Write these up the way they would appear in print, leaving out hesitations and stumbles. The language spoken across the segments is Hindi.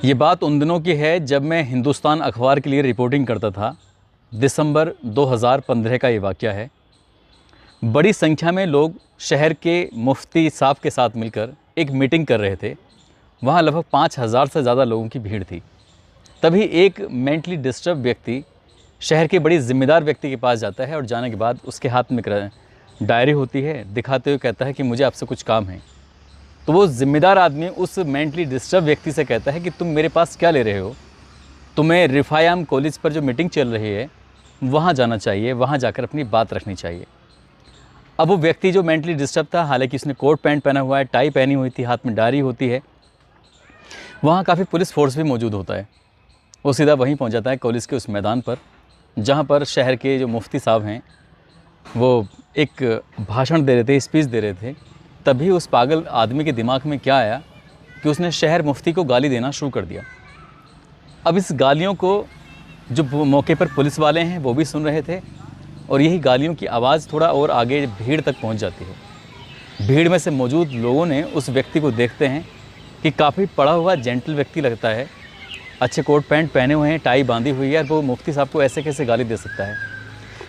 ये बात उन दिनों की है जब मैं हिंदुस्तान अखबार के लिए रिपोर्टिंग करता था। दिसंबर 2015 का ये वाक़या है। बड़ी संख्या में लोग शहर के मुफ्ती साहब के साथ मिलकर एक मीटिंग कर रहे थे। वहाँ लगभग 5000 से ज़्यादा लोगों की भीड़ थी। तभी एक मेंटली डिस्टर्ब व्यक्ति शहर के बड़ी ज़िम्मेदार व्यक्ति के पास जाता है और जाने के बाद उसके हाथ में एक डायरी होती है, दिखाते हुए कहता है कि मुझे आपसे कुछ काम है। तो वो ज़िम्मेदार आदमी उस मेंटली डिस्टर्ब व्यक्ति से कहता है कि तुम मेरे पास क्या ले रहे हो, तुम्हें रिफायाम कॉलेज पर जो मीटिंग चल रही है वहाँ जाना चाहिए, वहाँ जाकर अपनी बात रखनी चाहिए। अब वो व्यक्ति जो मेंटली डिस्टर्ब था, हालांकि उसने कोट पैंट पहना हुआ है, टाई पहनी हुई थी, हाथ में डायरी होती है, वहाँ काफ़ी पुलिस फोर्स भी मौजूद होता है। वो सीधा वहीं पहुँच जाता है कॉलेज के उस मैदान पर जहाँ पर शहर के जो मुफ्ती साहब हैं वो एक भाषण दे रहे थे, स्पीच दे रहे थे। तभी उस पागल आदमी के दिमाग में क्या आया कि उसने शहर मुफ्ती को गाली देना शुरू कर दिया। अब इस गालियों को जो मौके पर पुलिस वाले हैं वो भी सुन रहे थे और यही गालियों की आवाज़ थोड़ा और आगे भीड़ तक पहुंच जाती है। भीड़ में से मौजूद लोगों ने उस व्यक्ति को देखते हैं कि काफ़ी पढ़ा हुआ जेंटल व्यक्ति लगता है, अच्छे कोट पैंट पहने हुए हैं, टाई बांधी हुई है, वो मुफ्ती साहब को ऐसे कैसे गाली दे सकता है।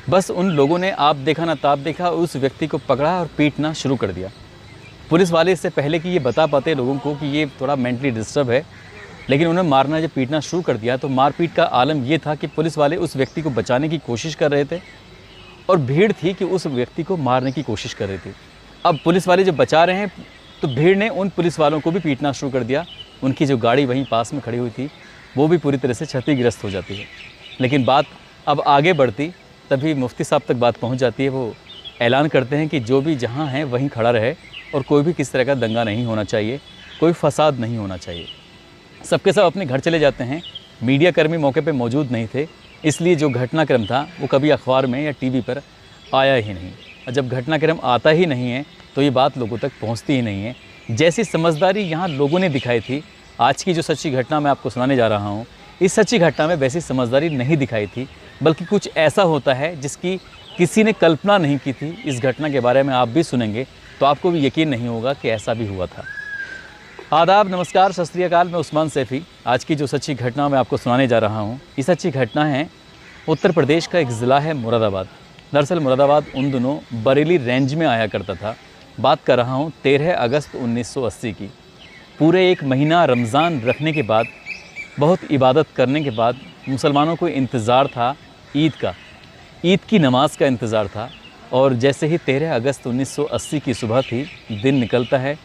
बस उन लोगों ने आप देखा ना ताप देखा, उस व्यक्ति को पकड़ा और पीटना शुरू कर दिया। पुलिस वाले इससे पहले कि ये बता पाते लोगों को कि ये थोड़ा मेंटली डिस्टर्ब है, लेकिन उन्हें मारना जब पीटना शुरू कर दिया तो मारपीट का आलम ये था कि पुलिस वाले उस व्यक्ति को बचाने की कोशिश कर रहे थे और भीड़ थी कि उस व्यक्ति को मारने की कोशिश कर रही थी। अब पुलिस वाले जब बचा रहे हैं तो भीड़ ने उन पुलिस वालों को भी पीटना शुरू कर दिया। उनकी जो गाड़ी वहीं पास में खड़ी हुई थी वो भी पूरी तरह से क्षतिग्रस्त हो जाती है। लेकिन बात अब आगे बढ़ती तभी मुफ्ती साहब तक बात पहुँच जाती है। वो ऐलान करते हैं कि जो भी जहाँ है वहीं खड़ा रहे और कोई भी किसी तरह का दंगा नहीं होना चाहिए, कोई फसाद नहीं होना चाहिए। सबके सब अपने घर चले जाते हैं। मीडिया कर्मी मौके पे मौजूद नहीं थे, इसलिए जो घटनाक्रम था वो कभी अखबार में या टीवी पर आया ही नहीं। और जब घटनाक्रम आता ही नहीं है तो ये बात लोगों तक पहुंचती ही नहीं है। जैसी समझदारी यहाँ लोगों ने दिखाई थी, आज की जो सच्ची घटना मैं आपको सुनाने जा रहा हूँ, इस सच्ची घटना में वैसी समझदारी नहीं दिखाई थी, बल्कि कुछ ऐसा होता है जिसकी किसी ने कल्पना नहीं की थी। इस घटना के बारे में आप भी सुनेंगे तो आपको भी यकीन नहीं होगा कि ऐसा भी हुआ था। आदाब, नमस्कार, सत श्री अकाल। मैं उस्मान सैफ़ी। आज की जो सच्ची घटना मैं आपको सुनाने जा रहा हूँ, ये सच्ची घटना है उत्तर प्रदेश का एक ज़िला है मुरादाबाद। दरअसल मुरादाबाद उन दिनों बरेली रेंज में आया करता था। बात कर रहा हूँ 13 अगस्त 1980 की। पूरे एक महीना रमज़ान रखने के बाद, बहुत इबादत करने के बाद मुसलमानों को इंतज़ार था ईद का, ईद की नमाज का इंतज़ार था। और जैसे ही 13 अगस्त 1980 की सुबह थी, दिन निकलता है।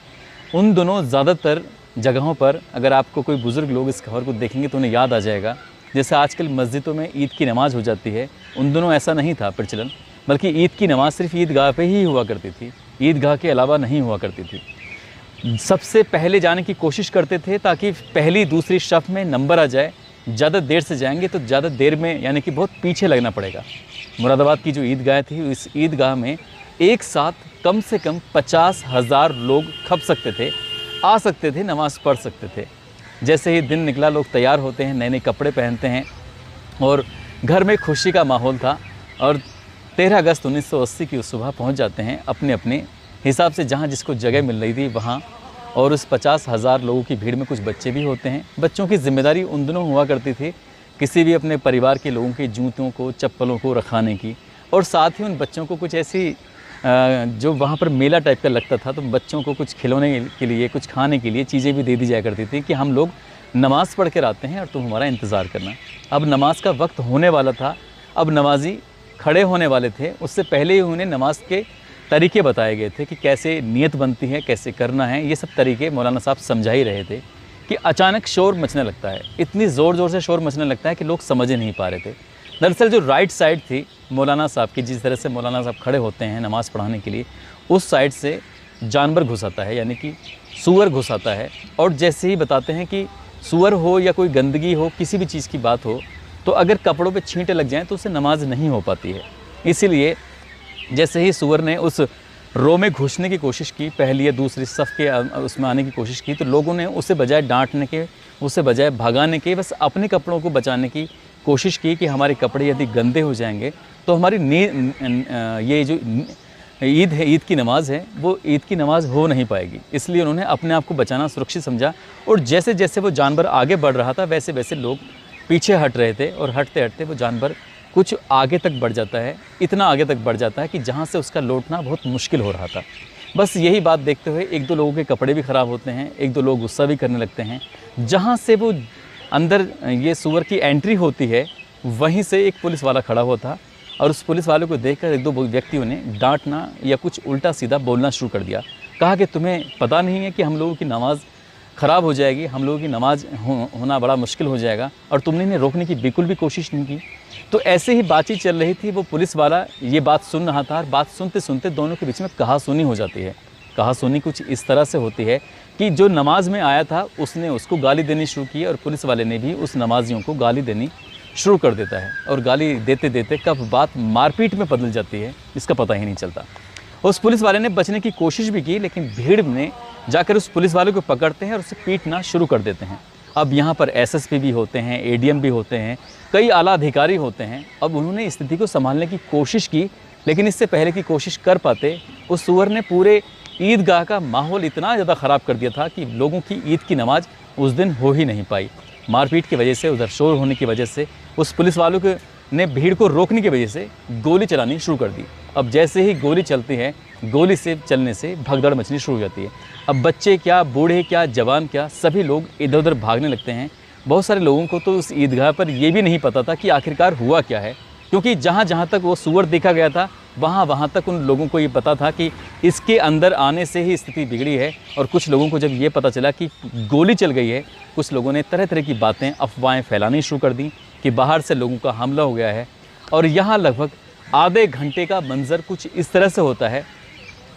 उन दिनों ज़्यादातर जगहों पर अगर आपको कोई बुज़ुर्ग लोग इस खबर को देखेंगे तो उन्हें याद आ जाएगा, जैसे आजकल मस्जिदों में ईद की नमाज़ हो जाती है, उन दिनों ऐसा नहीं था प्रचलन, बल्कि ईद की नमाज़ सिर्फ ईदगाह पे ही हुआ करती थी, ईदगाह के अलावा नहीं हुआ करती थी। सबसे पहले जाने की कोशिश करते थे ताकि पहली दूसरी शफ़ में नंबर आ जाए। ज़्यादा देर से जाएंगे तो ज़्यादा देर में, यानी कि बहुत पीछे लगना पड़ेगा। मुरादाबाद की जो ईदगाह थी, इस ईदगाह में एक साथ कम से कम 50,000 लोग खप सकते थे, आ सकते थे, नमाज़ पढ़ सकते थे। जैसे ही दिन निकला, लोग तैयार होते हैं, नए नए कपड़े पहनते हैं और घर में खुशी का माहौल था। और 13 अगस्त 1980 की उस सुबह पहुंच जाते हैं अपने अपने हिसाब से जहां जिसको जगह मिल रही थी वहां। और उस 50,000 लोगों की भीड़ में कुछ बच्चे भी होते हैं। बच्चों की जिम्मेदारी उन दिनों हुआ करती थी किसी भी अपने परिवार के लोगों के जूतों को, चप्पलों को रखाने की। और साथ ही उन बच्चों को कुछ ऐसी जो वहाँ पर मेला टाइप का लगता था, तो बच्चों को कुछ खिलौने के लिए, कुछ खाने के लिए चीज़ें भी दे दी जाया करती थी कि हम लोग नमाज़ पढ़ कर आते हैं और तुम हमारा इंतज़ार करना। अब नमाज का वक्त होने वाला था, अब नमाजी खड़े होने वाले थे। उससे पहले ही उन्हें नमाज के तरीके बताए गए थे कि कैसे नियत बनती है, कैसे करना है। ये सब तरीके मौलाना साहब समझा ही रहे थे कि अचानक शोर मचने लगता है, इतनी ज़ोर ज़ोर से शोर मचने लगता है कि लोग समझ ही नहीं पा रहे थे। दरअसल जो राइट साइड थी मौलाना साहब की, जिस तरह से मौलाना साहब खड़े होते हैं नमाज़ पढ़ाने के लिए, उस साइड से जानवर घुस आता है, यानी कि सूअर घुस आता है। और जैसे ही बताते हैं कि सूअर हो या कोई गंदगी हो, किसी भी चीज़ की बात हो, तो अगर कपड़ों पे छींटे लग जाएँ तो उससे नमाज नहीं हो पाती है। इसीलिए जैसे ही सूअर ने उस रो में घुसने की कोशिश की, पहली या दूसरी सफ़ के उसमें आने की कोशिश की, तो लोगों ने उसे बजाय डांटने के, उसे बजाय भगाने के, बस अपने कपड़ों को बचाने की कोशिश की कि हमारे कपड़े यदि गंदे हो जाएंगे तो हमारी ये जो ईद है, ईद की नमाज़ है, वो ईद की नमाज़ हो नहीं पाएगी। इसलिए उन्होंने अपने आप को बचाना सुरक्षित समझा और जैसे जैसे वो जानवर आगे बढ़ रहा था वैसे वैसे लोग पीछे हट रहे थे और हटते हटते वो जानवर कुछ आगे तक बढ़ जाता है, इतना आगे तक बढ़ जाता है कि जहाँ से उसका लौटना बहुत मुश्किल हो रहा था। बस यही बात देखते हुए एक दो लोगों के कपड़े भी ख़राब होते हैं, एक दो लोग गुस्सा भी करने लगते हैं। जहाँ से वो अंदर ये सूअर की एंट्री होती है वहीं से एक पुलिस वाला खड़ा हुआ था और उस पुलिस वाले को देखकर एक दो व्यक्तियों ने डांटना या कुछ उल्टा सीधा बोलना शुरू कर दिया। कहा कि तुम्हें पता नहीं है कि हम लोगों की नमाज़ ख़राब हो जाएगी, हम लोगों की नमाज़ होना बड़ा मुश्किल हो जाएगा और तुमने इन्हें रोकने की बिल्कुल भी कोशिश नहीं की। तो ऐसे ही बातचीत चल रही थी, वो पुलिस वाला ये बात सुन रहा था और बात सुनते सुनते दोनों के बीच में कहासुनी हो जाती है। कहासुनी कुछ इस तरह से होती है कि जो नमाज में आया था उसने उसको गाली देनी शुरू की और पुलिस वाले ने भी उस नमाजियों को गाली देनी शुरू कर देता है और गाली देते देते कब बात मारपीट में बदल जाती है इसका पता ही नहीं चलता। उस पुलिस वाले ने बचने की कोशिश भी की लेकिन भीड़ ने जाकर उस पुलिस वाले को पकड़ते हैं और उसे पीटना शुरू कर देते हैं। अब यहाँ पर एसएसपी भी होते हैं, एडीएम भी होते हैं, कई आला अधिकारी होते हैं। अब उन्होंने स्थिति को संभालने की कोशिश की लेकिन इससे पहले की कोशिश कर पाते उस सूअर ने पूरे ईदगाह का माहौल इतना ज़्यादा ख़राब कर दिया था कि लोगों की ईद की नमाज उस दिन हो ही नहीं पाई। मारपीट की वजह से, उधर शोर होने की वजह से उस पुलिस वालों के ने भीड़ को रोकने की वजह से गोली चलानी शुरू कर दी। अब जैसे ही गोली चलती है, गोली से चलने से भगदड़ मचनी शुरू हो जाती है। अब बच्चे क्या, बूढ़े क्या, जवान क्या, सभी लोग इधर उधर भागने लगते हैं। बहुत सारे लोगों को तो उस ईदगाह पर ये भी नहीं पता था कि आखिरकार हुआ क्या है, क्योंकि जहाँ जहाँ तक वो सूअर देखा गया था वहाँ तक उन लोगों को ये पता था कि इसके अंदर आने से ही स्थिति बिगड़ी है। और कुछ लोगों को जब ये पता चला कि गोली चल गई है, कुछ लोगों ने तरह तरह की बातें, अफवाहें फैलानी शुरू कर दी कि बाहर से लोगों का हमला हो गया है। और यहाँ लगभग आधे घंटे का मंजर कुछ इस तरह से होता है,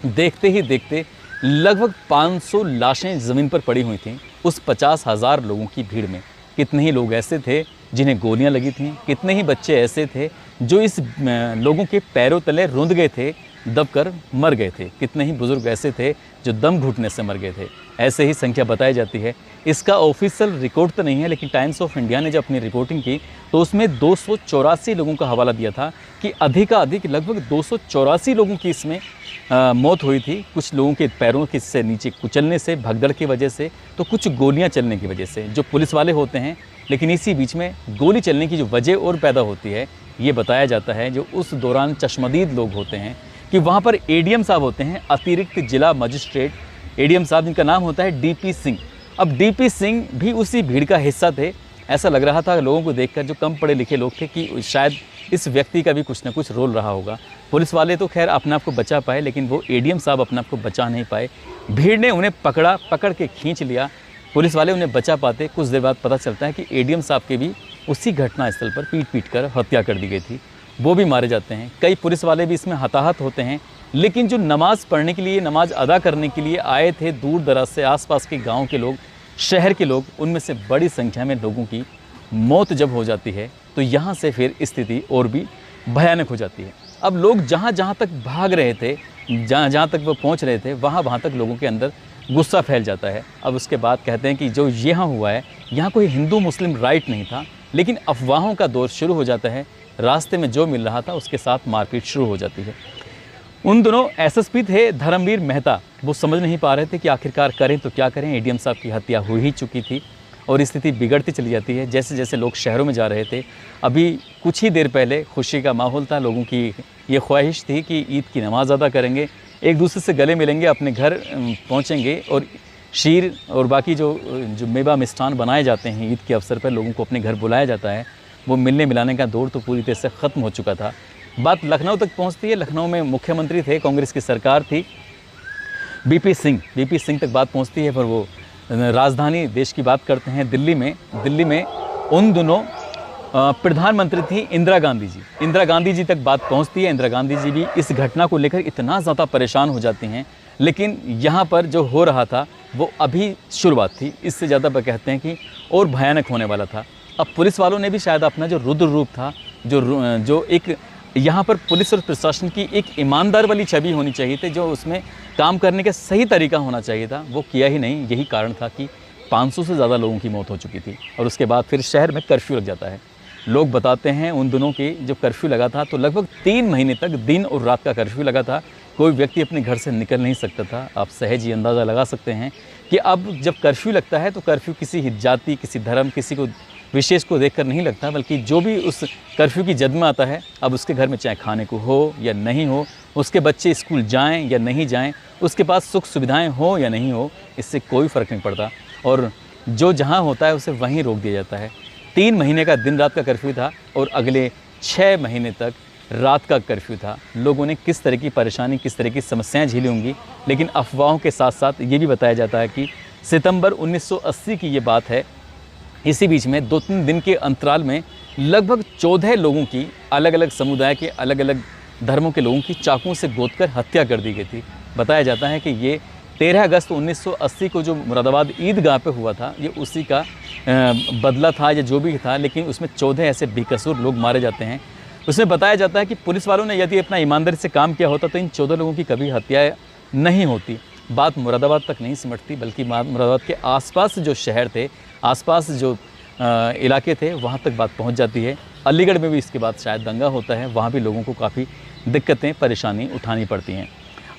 देखते ही देखते लगभग 500 लाशें ज़मीन पर पड़ी हुई थीं उस 50,000 लोगों की भीड़ में। कितने ही लोग ऐसे थे जिन्हें गोलियां लगी थीं, कितने ही बच्चे ऐसे थे जो इस लोगों के पैरों तले रुंध गए थे, दबकर मर गए थे, कितने ही बुज़ुर्ग ऐसे थे जो दम घुटने से मर गए थे। ऐसे ही संख्या बताई जाती है। इसका ऑफिशियल रिकॉर्ड तो नहीं है लेकिन टाइम्स ऑफ इंडिया ने जब अपनी रिपोर्टिंग की तो उसमें 284 लोगों का हवाला दिया था कि अधिक लगभग 284 लोगों की इसमें मौत हुई थी। कुछ लोगों के पैरों के से नीचे कुचलने से, भगदड़ की वजह से, तो कुछ गोलियां चलने की वजह से, जो पुलिस वाले होते हैं। लेकिन इसी बीच में गोली चलने की जो वजह और पैदा होती है ये बताया जाता है, जो उस दौरान चश्मदीद लोग होते हैं कि वहाँ पर एडीएम साहब होते हैं, अतिरिक्त जिला मजिस्ट्रेट एडीएम साहब, जिनका नाम होता है डीपी सिंह। अब डीपी सिंह भी उसी भीड़ का हिस्सा थे। ऐसा लग रहा था लोगों को देखकर, जो कम पढ़े लिखे लोग थे, कि शायद इस व्यक्ति का भी कुछ ना कुछ रोल रहा होगा। पुलिस वाले तो खैर अपने आप को बचा पाए लेकिन वो एडीएम साहब अपने आप को बचा नहीं पाए। भीड़ ने उन्हें पकड़ के खींच लिया। पुलिस वाले उन्हें बचा पाते। कुछ देर बाद पता चलता है कि एडीएम साहब के भी उसी घटनास्थल पर पीट कर हत्या कर दी गई थी, वो भी मारे जाते हैं। कई पुलिस वाले भी इसमें हताहत होते हैं। लेकिन जो नमाज़ पढ़ने के लिए, नमाज़ अदा करने के लिए आए थे दूर दराज से, आसपास के गांव के लोग, शहर के लोग, उनमें से बड़ी संख्या में लोगों की मौत जब हो जाती है तो यहाँ से फिर स्थिति और भी भयानक हो जाती है। अब लोग जहाँ जहाँ तक भाग रहे थे, जहाँ जहाँ तक वो पहुँच रहे थे, वहाँ तक लोगों के अंदर गुस्सा फैल जाता है। अब उसके बाद कहते हैं कि जो यहाँ हुआ है, यहाँ कोई हिंदू मुस्लिम राइट नहीं था, लेकिन अफवाहों का दौर शुरू हो जाता है। रास्ते में जो मिल रहा था उसके साथ मारपीट शुरू हो जाती है। उन दोनों एसएसपी थे धर्मवीर मेहता, वो समझ नहीं पा रहे थे कि आखिरकार करें तो क्या करें। एडीएम साहब की हत्या हो ही चुकी थी और स्थिति बिगड़ती चली जाती है। जैसे जैसे लोग शहरों में जा रहे थे, अभी कुछ ही देर पहले खुशी का माहौल था, लोगों की ये ख्वाहिश थी कि ईद की नमाज़ अदा करेंगे, एक दूसरे से गले मिलेंगे, अपने घर पहुंचेंगे और शीर और बाकी जो मेवा मिष्ठान बनाए जाते हैं ईद के अवसर पर, लोगों को अपने घर बुलाया जाता है, वो मिलने मिलाने का दौर तो पूरी तरह से ख़त्म हो चुका था। बात लखनऊ तक पहुंचती है। लखनऊ में मुख्यमंत्री थे, कांग्रेस की सरकार थी, बीपी सिंह तक बात पहुंचती है। पर वो राजधानी देश की बात करते हैं, दिल्ली में उन दोनों प्रधानमंत्री थी इंदिरा गांधी जी तक बात पहुंचती है। इंदिरा गांधी जी भी इस घटना को लेकर इतना ज़्यादा परेशान हो जाती हैं। लेकिन यहाँ पर जो हो रहा था वो अभी शुरुआत थी, इससे ज़्यादा कहते हैं कि और भयानक होने वाला था। अब पुलिस वालों ने भी शायद अपना जो रुद्र रूप था, जो एक यहाँ पर पुलिस और प्रशासन की एक ईमानदार वाली छवि होनी चाहिए थी, जो उसमें काम करने का सही तरीका होना चाहिए था, वो किया ही नहीं। यही कारण था कि 500 से ज़्यादा लोगों की मौत हो चुकी थी। और उसके बाद फिर शहर में कर्फ्यू लग जाता है। लोग बताते हैं उन दिनों की जब कर्फ्यू लगा था तो लगभग 3 महीने तक दिन और रात का कर्फ्यू लगा था, कोई व्यक्ति अपने घर से निकल नहीं सकता था। आप सहज ही अंदाज़ा लगा सकते हैं कि अब जब कर्फ्यू लगता है तो कर्फ्यू किसी जाति, किसी धर्म, किसी को विशेष को देखकर नहीं लगता, बल्कि जो भी उस कर्फ्यू की जद में आता है, अब उसके घर में चाहे खाने को हो या नहीं हो, उसके बच्चे स्कूल जाएं या नहीं जाएं, उसके पास सुख सुविधाएं हो या नहीं हो, इससे कोई फ़र्क नहीं पड़ता और जो जहां होता है उसे वहीं रोक दिया जाता है। 3 महीने का दिन रात का कर्फ्यू था और अगले 6 महीने तक रात का कर्फ्यू था। लोगों ने किस तरह की परेशानी, किस तरह की समस्याएं झेली होंगी, लेकिन अफवाहों के साथ साथ ये भी बताया जाता है कि सितंबर 1980 की ये बात है। इसी बीच में 2-3 दिन के अंतराल में लगभग 14 लोगों की, अलग अलग समुदाय के, अलग अलग धर्मों के लोगों की चाकुओं से गोदकर हत्या कर दी गई थी। बताया जाता है कि ये 13 अगस्त 1980 को जो मुरादाबाद ईदगाह पे हुआ था, ये उसी का बदला था या जो भी था, लेकिन उसमें 14 ऐसे बेकसूर लोग मारे जाते हैं। उसमें बताया जाता है कि पुलिस वालों ने यदि अपना ईमानदारी से काम किया होता तो इन 14 लोगों की कभी हत्या नहीं होती। बात मुरादाबाद तक नहीं सिमटती, बल्कि मुरादाबाद के आसपास जो शहर थे, आसपास जो इलाके थे, वहाँ तक बात पहुँच जाती है। अलीगढ़ में भी इसके बाद शायद दंगा होता है, वहाँ भी लोगों को काफ़ी दिक्कतें, परेशानी उठानी पड़ती हैं।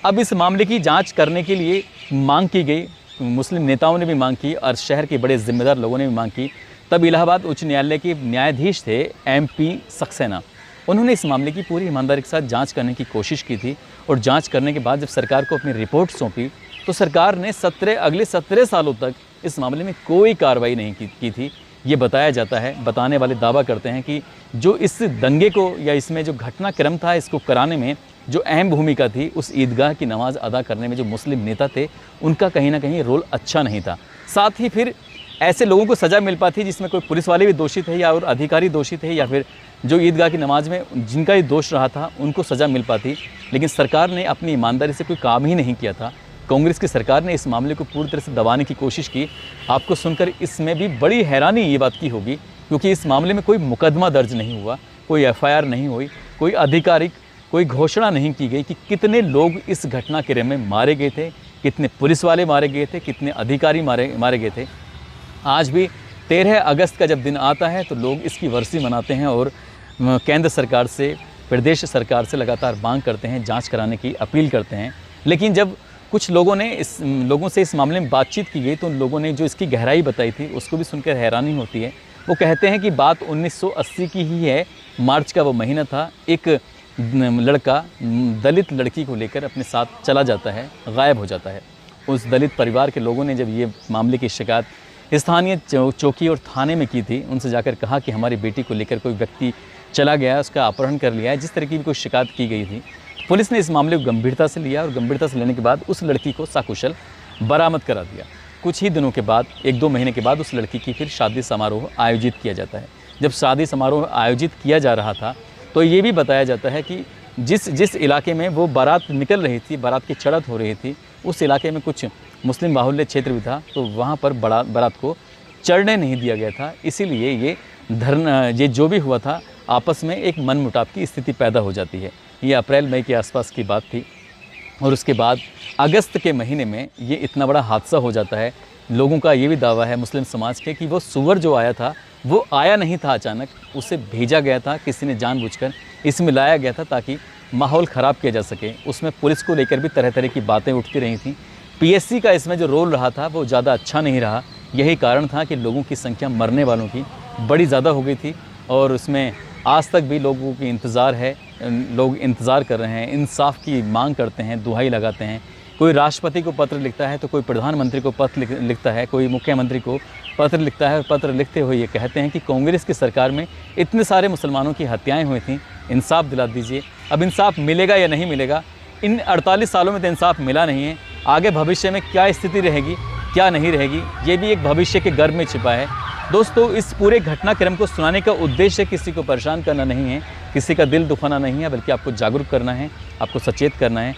अब इस मामले की जांच करने के लिए मांग की गई, मुस्लिम नेताओं ने भी मांग की और शहर के बड़े जिम्मेदार लोगों ने भी मांग की। तब इलाहाबाद उच्च न्यायालय के न्यायाधीश थे MP सक्सेना। उन्होंने इस मामले की पूरी ईमानदारी के साथ जांच करने की कोशिश की थी और जांच करने के बाद जब सरकार को अपनी रिपोर्ट सौंपी तो सरकार ने अगले 17 सालों तक इस मामले में कोई कार्रवाई नहीं की थी। ये बताया जाता है, बताने वाले दावा करते हैं कि जो इस दंगे को या इसमें जो घटनाक्रम था, इसको कराने में जो अहम भूमिका थी, उस ईदगाह की नमाज़ अदा करने में जो मुस्लिम नेता थे, उनका कहीं ना कहीं रोल अच्छा नहीं था। साथ ही फिर ऐसे लोगों को सज़ा मिल पाती जिसमें कोई पुलिस वाले भी दोषी थे या और अधिकारी दोषी थे, या फिर जो ईदगाह की नमाज में जिनका ये दोष रहा था उनको सज़ा मिल पाती। लेकिन सरकार ने अपनी ईमानदारी से कोई काम ही नहीं किया था। कांग्रेस की सरकार ने इस मामले को पूरी तरह से दबाने की कोशिश की। आपको सुनकर इसमें भी बड़ी हैरानी ये बात की होगी, क्योंकि इस मामले में कोई मुकदमा दर्ज नहीं हुआ, कोई FIR नहीं हुई, कोई आधिकारिक कोई घोषणा नहीं की गई कि कितने लोग इस घटनाक्रम में मारे गए थे, कितने पुलिस वाले मारे गए थे, कितने अधिकारी मारे गए थे। आज भी 13 अगस्त का जब दिन आता है तो लोग इसकी वर्सी मनाते हैं और केंद्र सरकार से, प्रदेश सरकार से लगातार मांग करते हैं, जांच कराने की अपील करते हैं। लेकिन जब कुछ लोगों से इस मामले में बातचीत की गई तो उन लोगों ने जो इसकी गहराई बताई थी उसको भी सुनकर हैरानी होती है। वो कहते हैं कि बात 1980 की ही है। मार्च का वो महीना था। एक लड़का दलित लड़की को लेकर अपने साथ चला जाता है, गायब हो जाता है। उस दलित परिवार के लोगों ने जब ये मामले की शिकायत स्थानीय चौकी और थाने में की थी, उनसे जाकर कहा कि हमारी बेटी को लेकर कोई व्यक्ति चला गया है, उसका अपहरण कर लिया है, जिस तरह की भी कोई शिकायत की गई थी। पुलिस ने इस मामले को गंभीरता से लिया और गंभीरता से लेने के बाद उस लड़की को सकुशल बरामद करा दिया। कुछ ही दिनों के बाद, 1-2 महीने के बाद, उस लड़की की फिर शादी समारोह आयोजित किया जाता है। जब शादी समारोह आयोजित किया जा रहा था तो ये भी बताया जाता है कि जिस इलाके में वो बारात निकल रही थी, बारात की चढ़त हो रही थी, उस इलाके में कुछ मुस्लिम बाहुल्य क्षेत्र भी था, तो वहाँ पर बारात को चढ़ने नहीं दिया गया था। इसीलिए ये जो भी हुआ था, आपस में एक मनमुटाव की स्थिति पैदा हो जाती है। ये अप्रैल मई के आसपास की बात थी और उसके बाद अगस्त के महीने में ये इतना बड़ा हादसा हो जाता है। लोगों का ये भी दावा है मुस्लिम समाज के कि वो सुअर जो आया था वो आया नहीं था अचानक, उसे भेजा गया था, किसी ने जानबूझकर इसमें लाया गया था ताकि माहौल ख़राब किया जा सके। उसमें पुलिस को लेकर भी तरह तरह की बातें उठती रही थी। PSC का इसमें जो रोल रहा था वो ज़्यादा अच्छा नहीं रहा। यही कारण था कि लोगों की संख्या, मरने वालों की, बड़ी ज़्यादा हो गई थी और उसमें आज तक भी लोगों की इंतज़ार है। लोग इंतज़ार कर रहे हैं, इंसाफ की मांग करते हैं, दुहाई लगाते हैं। कोई राष्ट्रपति को पत्र लिखता है तो कोई प्रधानमंत्री को पत्र लिखता है, कोई मुख्यमंत्री को पत्र लिखता है। पत्र लिखते हुए ये कहते हैं कि कांग्रेस की सरकार में इतने सारे मुसलमानों की हत्याएं हुई थीं, इंसाफ दिला दीजिए। अब इंसाफ मिलेगा या नहीं मिलेगा, इन 48 सालों में तो इंसाफ मिला नहीं है। आगे भविष्य में क्या स्थिति रहेगी, क्या नहीं रहेगी, ये भी एक भविष्य के गर्भ में छिपा है। दोस्तों, इस पूरे घटनाक्रम को सुनाने का उद्देश्य किसी को परेशान करना नहीं है, किसी का दिल दुखाना नहीं है, बल्कि आपको जागरूक करना है, आपको सचेत करना है।